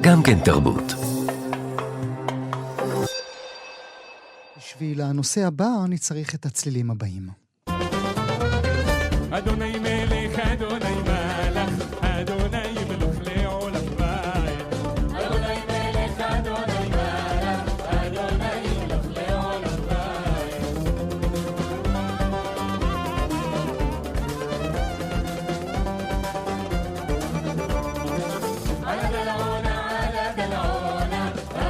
גם כן תרבות. בשביל הנושא הבא אני צריך את הצלילים הבאים. אדוני מלך, אדוני מלך, אדוני מלך לעולם ועד. אדוני מלך, אדוני מלך, אדוני מלך לעולם ועד. على دلعونا على دلعونا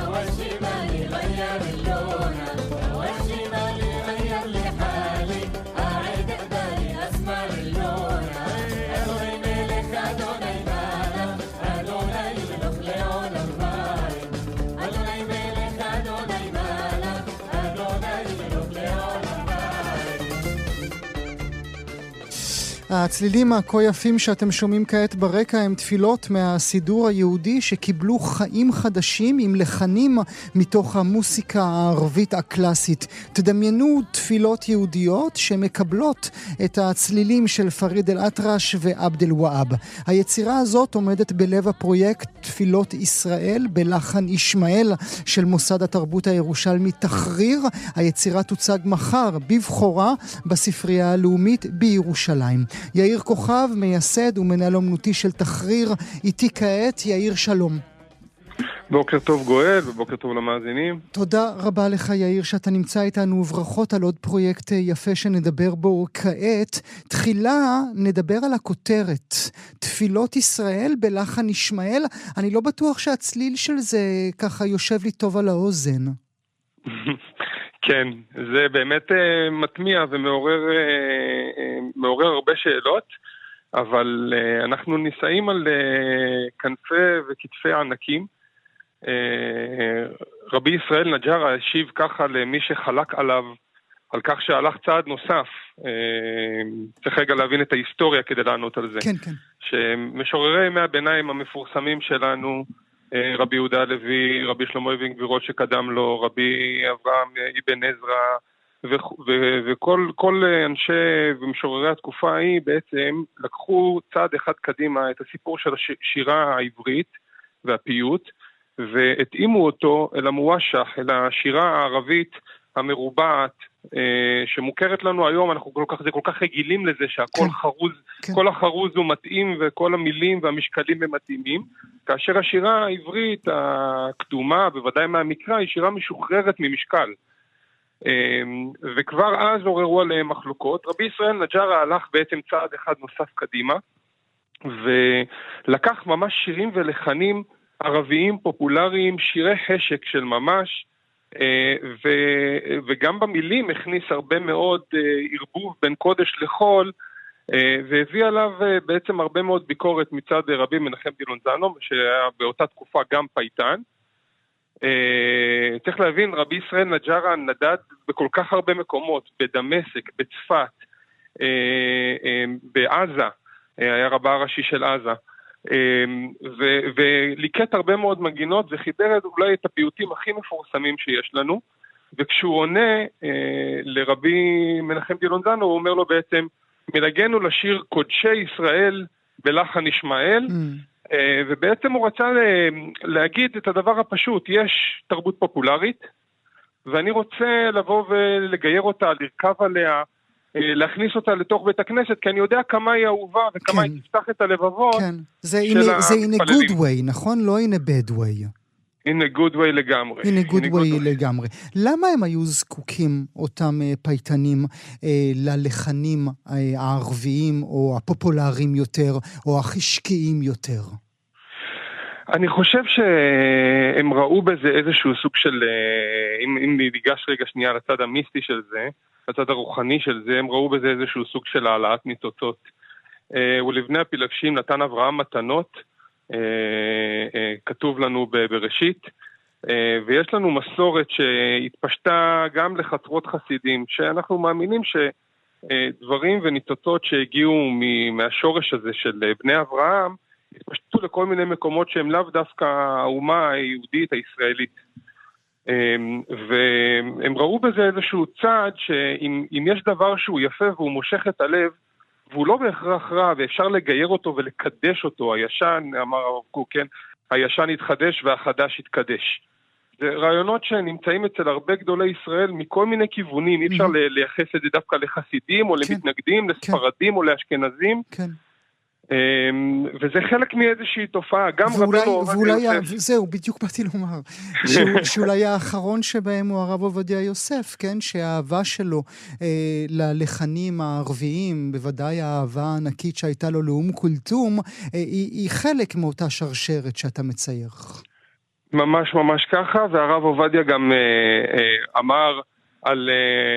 هو الشمال غير اللونة هو الشمال غير لحالي أعيد بالي أسمر اللونة أدوني ملك أدوني مالك أدوني ملك لعولم باين أدوني ملك أدوني مالك أدوني ملك لعولم باين. הצלילים הכה יפים שאתם שומעים כעת ברקע הם תפילות מהסידור היהודי שקיבלו חיים חדשים עם לחנים מתוך המוסיקה הערבית הקלאסית. תדמיינו תפילות יהודיות שמקבלות את הצלילים של פריד אל-אטרש ועבד אל-והאב. היצירה הזאת עומדת בלב הפרויקט תפילות ישראל בלחן ישמעאל של מוסד התרבות הירושלמי תחריר. היצירה תוצג מחר בבחורה בספרייה הלאומית בירושלים. יאיר כוכב, מייסד ומנהל אומנותי של תחריר, איתי כעת. יאיר, שלום. בוקר טוב גואל ובוקר טוב למאזינים. תודה רבה לך יאיר שאתה נמצא איתנו, וברכות על עוד פרויקט יפה שנדבר בו כעת. תחילה נדבר על הכותרת, תפילות ישראל בלחן ישמעאל. אני לא בטוח שהצליל של זה ככה יושב לי טוב על האוזן. כן, זה באמת מטמיע ומעורר הרבה שאלות, אבל אנחנו ניסעים על כנפי וכתפי ענקים. רבי ישראל נג'רה השיב ככה למי שחלק עליו, על כך שהלך צעד נוסף. צריך רגע להבין את ההיסטוריה כדי לענות על זה. כן, כן. שמשוררי ימי הביניים המפורסמים שלנו, רבי יהודה הלוי, רבי שלמה אבן גבירות שקדם לו, רבי אברהם אבן עזרא, וכל אנשי ומשוררי התקופה ההיא בעצם לקחו צעד אחד קדימה את הסיפור של השירה העברית והפיוט, והתאימו אותו אל המואשח, אל השירה הערבית המרובעת, שמוכרת לנו היום. אנחנו כל כך רגילים לזה שהכל חרוז, כל החרוז הוא מתאים וכל המילים והמשקלים הם מתאימים, כאשר השירה העברית הקדומה, בוודאי מהמקרא, היא שירה משוחררת ממשקל. וכבר אז עוררו עליהם מחלוקות. רבי ישראל נג'רה הלך בעצם צעד אחד נוסף קדימה, ולקח ממש שירים ולחנים ערביים פופולריים, שירי חשק של ממש, וגם במילים הכניס הרבה מאוד ערבוב בין קודש לחול, והביא עליו בעצם הרבה מאוד ביקורת מצד רבי מנחם דילונזנו, שהיה באותה תקופה גם פייטן. צריך להבין, רבי ישראל נג'רה נדד בכל כך הרבה מקומות, בדמשק, בצפת, בעזה, היה רבה הראשי של עזה, וליקט הרבה מאוד מגינות, וחיבר אולי את הפיוטים הכי מפורסמים שיש לנו, וכשהוא עונה לרבי מנחם דילונזנו, הוא אומר לו בעצם, מנגנו לשיר קודשי ישראל בלחן ישמעאל, ובעצם הוא רצה להגיד את הדבר הפשוט, יש תרבות פופולרית, ואני רוצה לבוא ולגייר אותה, לרכב עליה, להכניס אותה לתוך בית הכנסת, כי אני יודע כמה היא אהובה וכמה היא תפתח את הלבבות של המתפללים. זה in a good way, נכון? לא in a bad way. In a good way לגמרי. In a good way לגמרי. למה הם היו זקוקים, אותם פייטנים, ללחנים הערביים או הפופולריים יותר, או החשקיים יותר? אני חושב שהם ראו בזה איזשהו סוג של, אם ניגש רגע שנייה לצד המיסטי של זה, לצד הרוחני של זה, הם ראו בזה איזשהו סוג של העלאת ניצוצות. ולבני הפילגשים נתן אברהם מתנות, כתוב לנו בראשית, ויש לנו מסורת שהתפשטה גם לחצרות חסידים, שאנחנו מאמינים שדברים וניצוצות שהגיעו מהשורש הזה של בני אברהם, התפשטו לכל מיני מקומות שהם לאו דווקא האומה היהודית הישראלית. והם ראו בזה איזשהו צעד שאם יש דבר שהוא יפה והוא מושך את הלב, והוא לא בהכרח רע, ואפשר לגייר אותו ולקדש אותו, הישן, אמר הרב קוק, כן? הישן יתחדש והחדש יתקדש. זה רעיונות שנמצאים אצל הרבה גדולי ישראל מכל מיני כיוונים, אי אפשר לייחס את זה דווקא לחסידים או למתנגדים, לספרדים או לאשכנזים. כן. וזה חלק מאיזושהי תופעה, גם רבנו עובדיה יוסף. זהו, בדיוק באתי לומר, שאולי האחרון שבהם הוא הרב עובדיה יוסף, כן, שהאהבה שלו ללחנים הערביים, בוודאי האהבה הענקית שהייתה לו לאום כולתום, היא חלק מאותה שרשרת שאתה מצייר. ממש ממש ככה, והרב עובדיה גם אמר על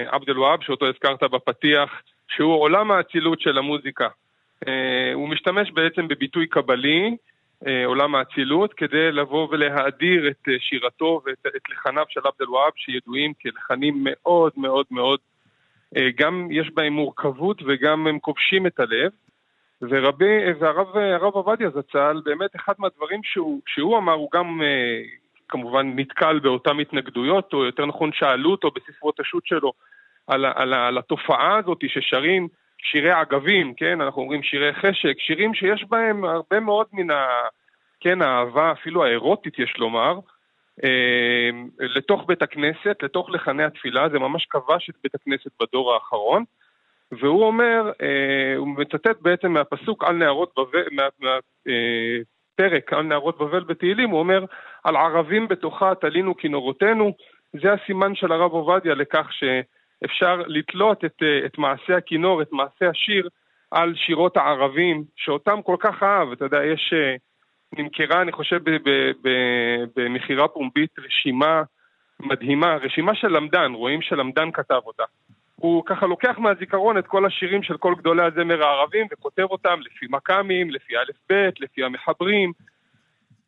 עבד אל-והאב, שאותו הזכרת בפתיח, שהוא עולם האצילות של המוזיקה. הוא משתמש בעצם בביטוי קבלי, עולם האצילות, כדי לבוא ולהאדיר את שירתו ואת לחניו של עבד אל-והאב, שידועים כלחנים מאוד מאוד מאוד, גם יש בהם מורכבות וגם הם כובשים את הלב. והרב עובדיה זצ"ל, באמת אחד מהדברים שהוא אמר, הוא גם כמובן נתקל באותן התנגדויות, או יותר נכון שאלו אותו בספרות השו"ת שלו, על התופעה הזאת ששרים שירי עגבים, כן, אנחנו אומרים שירי חשק, שירים שיש בהם הרבה מאוד כן, האהבה, אפילו האירוטית יש לומר, לתוך בית הכנסת, לתוך לחני התפילה, זה ממש כבש את בית הכנסת בדור האחרון, והוא אומר, הוא מצטט בעצם מהפסוק על נהרות בבל, מהפרק על נהרות בבל בתהילים, הוא אומר, על ערבים בתוכה תלינו כינורותינו, זה הסימן של הרב עובדיה לכך שאפשר לתלות את מעשה הכינור, את מעשה השיר, על שירות הערבים, שאותם כל כך אהב. אתה יודע, יש, נמכרה, אני חושב, במחירה פומבית, רשימה מדהימה, רשימה של למדן, רואים שלמדן כתב אותה. הוא ככה לוקח מהזיכרון את כל השירים של כל גדולי הזמר הערבים, וכותב אותם לפי מקאמים, לפי א' ב', לפי המחברים,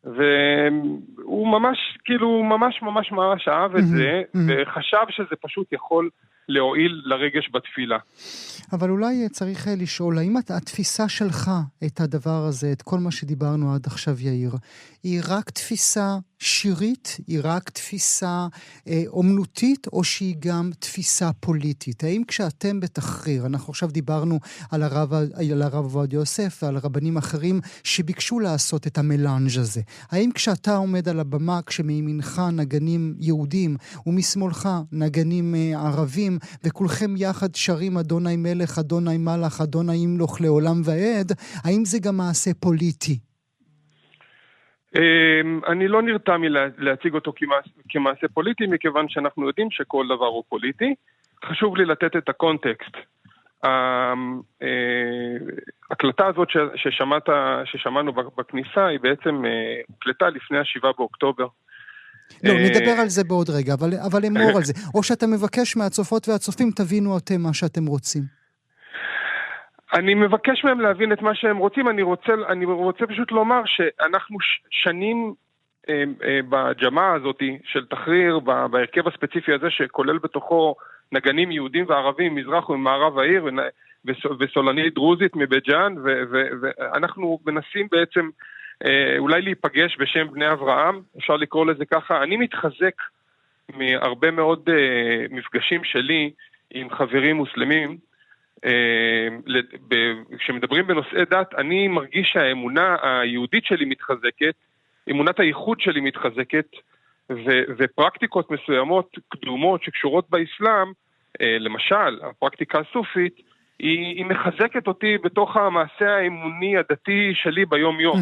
והוא ממש, כאילו, ממש אהב את זה, וחשב שזה פשוט יכול להועיל לרגש בתפילה. אבל אולי צריך לשאול, האם התפיסה שלך את הדבר הזה, את כל מה שדיברנו עד עכשיו יאיר, היא רק תפיסה שירית, היא רק תפיסה אומנותית, או שהיא גם תפיסה פוליטית? האם כשאתם בתחריר, אנחנו עכשיו דיברנו על הרב עובדיה יוסף ועל רבנים אחרים שביקשו לעשות את המלנג' הזה, האם כשאתה עומד על הבמה, כשמימינך נגנים יהודים ומשמאלך נגנים ערבים, וכולכם יחד שרים אדוני מלך, אדוני מלך, אדוני ימלוך לעולם ועד, האם זה גם מעשה פוליטי? אני לא נרתע להציג אותו כמעשה פוליטי, מכיוון שאנחנו יודעים שכל דבר הוא פוליטי. חשוב לי לתת את הקונטקסט. ההקלטה הזאת ששמענו בכניסה היא בעצם הוקלטה לפני 7 באוקטובר. לא, נדבר על זה בעוד רגע, אבל אמור על זה. או שאתה מבקש מהצופות והצופים, תבינו אתם מה שאתם רוצים. אני מבקש מהם להבין את מה שהם רוצים. אני רוצה פשוט לומר שאנחנו שנים בג'מעה הזאת של תחריר, בהרכב הספציפי הזה שכולל בתוכו נגנים יהודים וערבים, מזרח ומערב העיר, וסולנית דרוזית מבית ג'אן, ואנחנו מנסים בעצם אולי להיפגש בשם בני אברהם, אפשר לקרוא לזה ככה. אני מתחזק מהרבה מאוד מפגשים שלי עם חברים מוסלמים, כשמדברים בנושאי דת, אני מרגיש שהאמונה היהודית שלי מתחזקת, אמונת הייחוד שלי מתחזקת, ופרקטיקות מסוימות קדומות שקשורות באסלאם, למשל, הפרקטיקה הסופית, היא מחזקת אותי בתוך המעשה האמוני הדתי שלי ביום יום.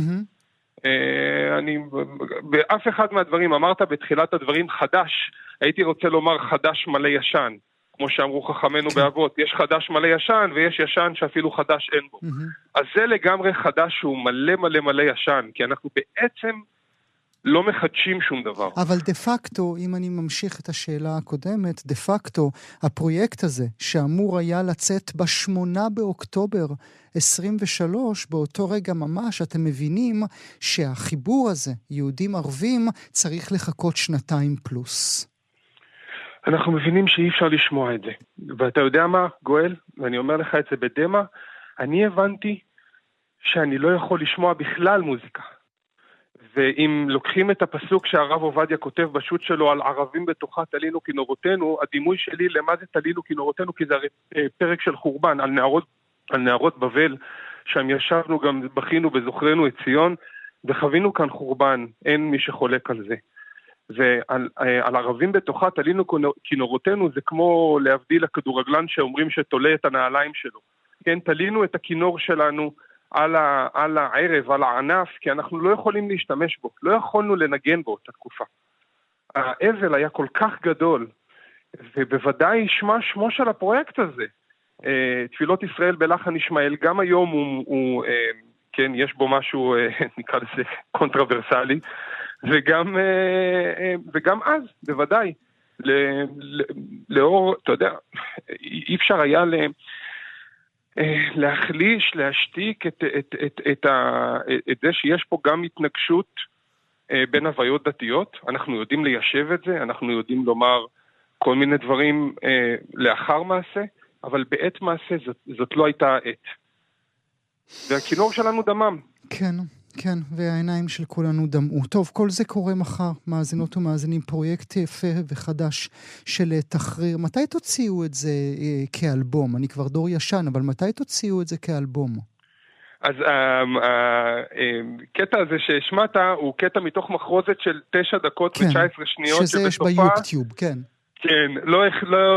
באף אחד מהדברים, אמרת בתחילת הדברים חדש, הייתי רוצה לומר חדש מלא ישן. כמו שאמרו חכמינו באבות, יש חדש מלא ישן, ויש ישן שאפילו חדש אין בו. אז זה לגמרי חדש שהוא מלא מלא מלא ישן, כי אנחנו בעצם לא מחדשים שום דבר. אבל דה פקטו, אם אני ממשיך את השאלה הקודמת, דה פקטו, הפרויקט הזה, שאמור היה לצאת ב8 באוקטובר 23, באותו רגע ממש, אתם מבינים שהחיבור הזה, יהודים ערבים, צריך לחכות 2 פלוס. אנחנו מבינים שאי אפשר לשמוע את זה. ואתה יודע מה, גואל? ואני אומר לך את זה בדמה, אני הבנתי שאני לא יכול לשמוע בכלל מוזיקה. ואם לוקחים את הפסוק שהרב עובדיה כותב בשו"ת שלו על ערבים בתוכה תלינו כינורותינו, הדימוי שלי למה זה תלינו כינורותינו, כי זה פרק של חורבן על נהרות בבל, שם ישבנו גם בכינו וזוכרנו את ציון, וחווינו כאן חורבן, אין מי שחולק על זה. ועל ערבים בתוכה תלינו כינורותינו, זה כמו להבדיל הכדורגלן שאומרים שתולה את הנעליים שלו. כן, תלינו את הכינור שלנו על הערב, על הענף, כי אנחנו לא יכולים להשתמש בו, לא יכולנו לנגן בו את התקופה. האבל היה כל כך גדול, ובוודאי שמו של הפרויקט הזה, תפילות ישראל בלחן ישמעאל, גם היום הוא כן, יש בו משהו, נקרא לזה, קונטרוברסלי, וגם אז, בוודאי, לאור, אתה יודע, אי אפשר היה להחליש, להשתיק את זה שיש פה גם התנגשות בין הוויות דתיות. אנחנו יודעים ליישב את זה, אנחנו יודעים לומר כל מיני דברים לאחר מעשה, אבל בעת מעשה זאת לא הייתה העת. והכינור שלנו דמם. כן, כן, והעיניים של כולנו דמעו. טוב, כל זה קורה מחר, מאזינות ומאזינים, פרויקט יפה וחדש של תחריר. מתי תוציאו את זה כאלבום? אני כבר דור ישן, אבל מתי תוציאו את זה כאלבום? אז הקטע הזה שהשמעת הוא קטע מתוך מחרוזת של 9 דקות ו-19 שניות. שזה יש ביוטיוב, כן. כן,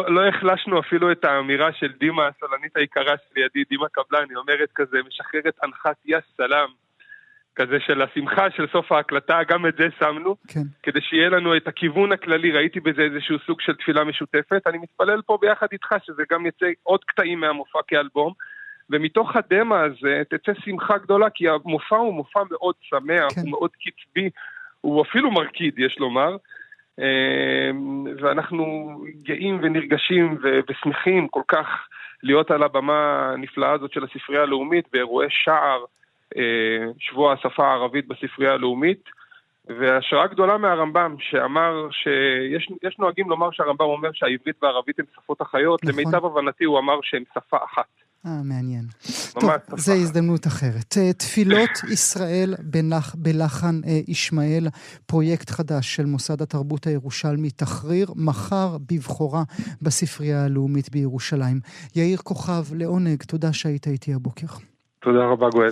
לא החלשנו אפילו את האמירה של דימה, הסולנית היקרה שלידי, דימה קבלן, היא אומרת כזה, משחררת הנחת יס סלם, כזה של השמחה של סוף ההקלטה, גם את זה שמנו, כן. כדי שיהיה לנו את הכיוון הכללי, ראיתי בזה איזשהו סוג של תפילה משותפת, אני מתפלל פה ביחד איתך, שזה גם יצא עוד קטעים מהמופע כאלבום, ומתוך הדמה הזה תצא שמחה גדולה, כי המופע הוא מופע מאוד שמח, כן. הוא מאוד קצבי, הוא אפילו מרקיד, יש לומר, ואנחנו גאים ונרגשים ושמחים כל כך להיות על הבמה הנפלאה הזאת של הספרייה הלאומית באירועי שער שבוע השפה הערבית בספרייה הלאומית, והשראה גדולה מהרמב"ם שאמר שיש נוהגים לומר שהרמב"ם אומר שהעברית והערבית הן שפות אחיות, נכון. למיטב הבנתי הוא אמר שהן שפה אחת. מעניין. טוב, זה הזדמנות אחרת. תפילות ישראל בלחן ישמעאל, פרויקט חדש של מוסד התרבות הירושלמי תחריר, מחר בבחורה בספרייה הלאומית בירושלים. יאיר כוכב, לעונג, תודה שהיית איתי הבוקר. תודה רבה גואל.